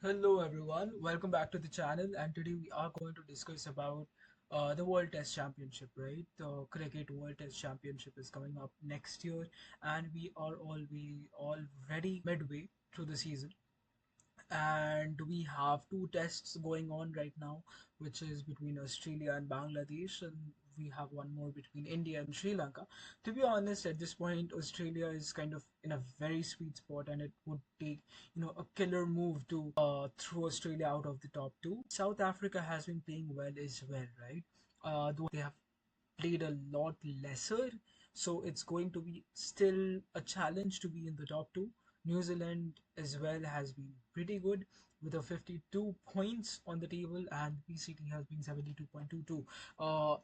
Hello everyone, welcome back to the channel, and today we are going to discuss about the World Test Championship, right? The Cricket World Test Championship is coming up next year, and we already midway through the season, and we have two tests going on right now, which is between Australia and Bangladesh, and we have one more between India and Sri Lanka. To be honest, at this point, Australia is kind of in a very sweet spot, and it would take a killer move to throw Australia out of the top two. South Africa has been playing well as well, right? Though they have played a lot lesser, so it's going to be still a challenge to be in the top two. New Zealand as well has been pretty good with a 52 points on the table, and PCT has been 72.22.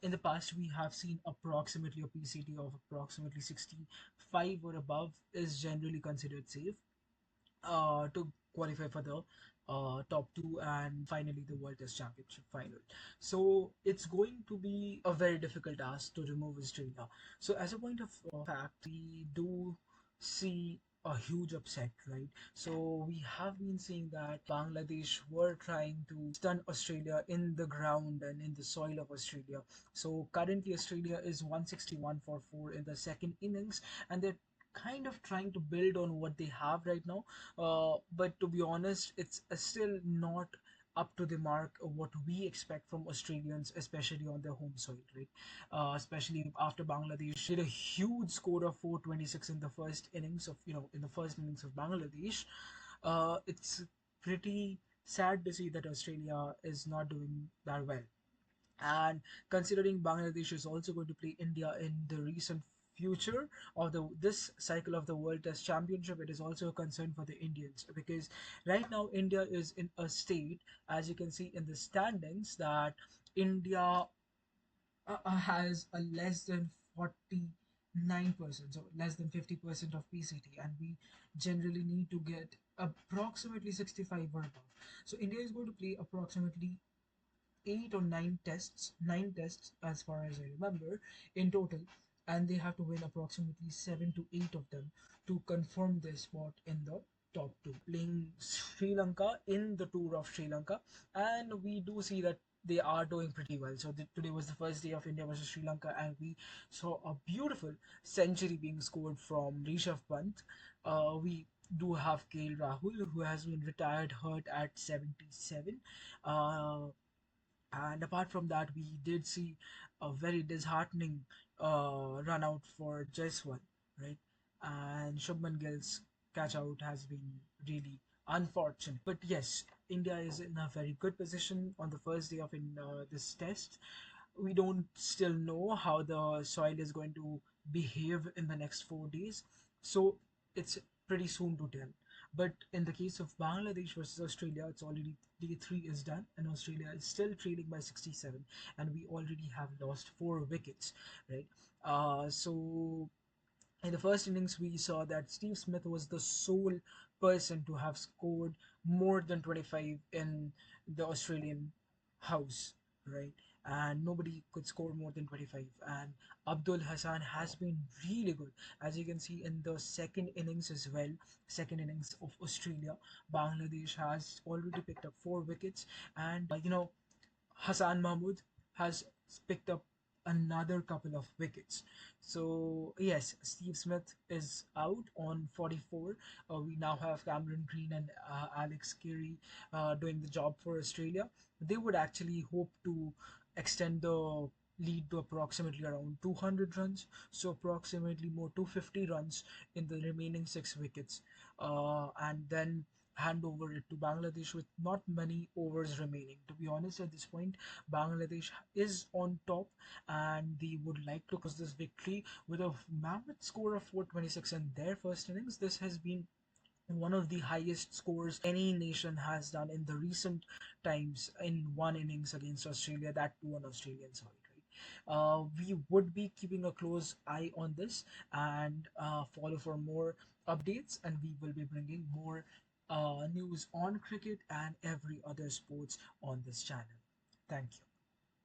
In the past, we have seen approximately a PCT of approximately 65 or above is generally considered safe to qualify for the top two and finally the World Test Championship final. So it's going to be a very difficult task to remove Australia. So as a point of fact, we do see a huge upset, right? So we have been seeing that Bangladesh were trying to stun Australia in the ground and in the soil of Australia. So currently Australia is 161 for 4 in the second innings, and they're kind of trying to build on what they have right now. But to be honest, it's still not up to the mark of what we expect from Australians, especially on their home soil, right? Especially after Bangladesh did a huge score of 426 in the first innings of Bangladesh. It's pretty sad to see that Australia is not doing that well. And considering Bangladesh is also going to play India in the recent future of the this cycle of the World Test Championship, it is also a concern for the Indians because right now India is in a state, as you can see in the standings, that India has a less than 49%, so less than 50% of PCT, and we generally need to get approximately 65 or above. So India is going to play approximately 8 or 9 tests, 9 tests as far as I remember in total, and they have to win approximately 7 to 8 of them to confirm their spot in the top two. Playing Sri Lanka in the tour of Sri Lanka, and we do see that they are doing pretty well. So today was the first day of India versus Sri Lanka, and we saw a beautiful century being scored from Rishabh Pant. We do have KL Rahul, who has been retired hurt at 77. Uh, and apart from that, we did see a very disheartening run out for Jaiswal, right? And Shubman Gill's catch out has been really unfortunate. But yes, India is in a very good position on the first day of this test. We don't still know how the soil is going to behave in the next 4 days, so it's pretty soon to tell. But in the case of Bangladesh versus Australia, it's already day three is done, and Australia is still trailing by 67, and we already have lost 4 wickets, right? So in the first innings, we saw that Steve Smith was the sole person to have scored more than 25 in the Australian house, right? And nobody could score more than 25. And Abdul Hassan has been really good, as you can see in the second innings as well. Second innings of Australia, Bangladesh has already picked up 4 wickets, and Hassan Mahmood has picked up another couple of wickets. So yes, Steve Smith is out on 44. We now have Cameron Green and Alex Carey doing the job for Australia. They would actually hope to extend the lead to approximately around 200 runs, so approximately more 250 runs in the remaining 6 wickets, and then hand over it to Bangladesh with not many overs remaining. To be honest, at this point, Bangladesh is on top, and they would like to close this victory with a mammoth score of 426 in their first innings. This has been one of the highest scores any nation has done in the recent times in one innings against Australia, that too on Australian soil. Right? We would be keeping a close eye on this and follow for more updates, and we will be bringing more news on cricket and every other sports on this channel. Thank you.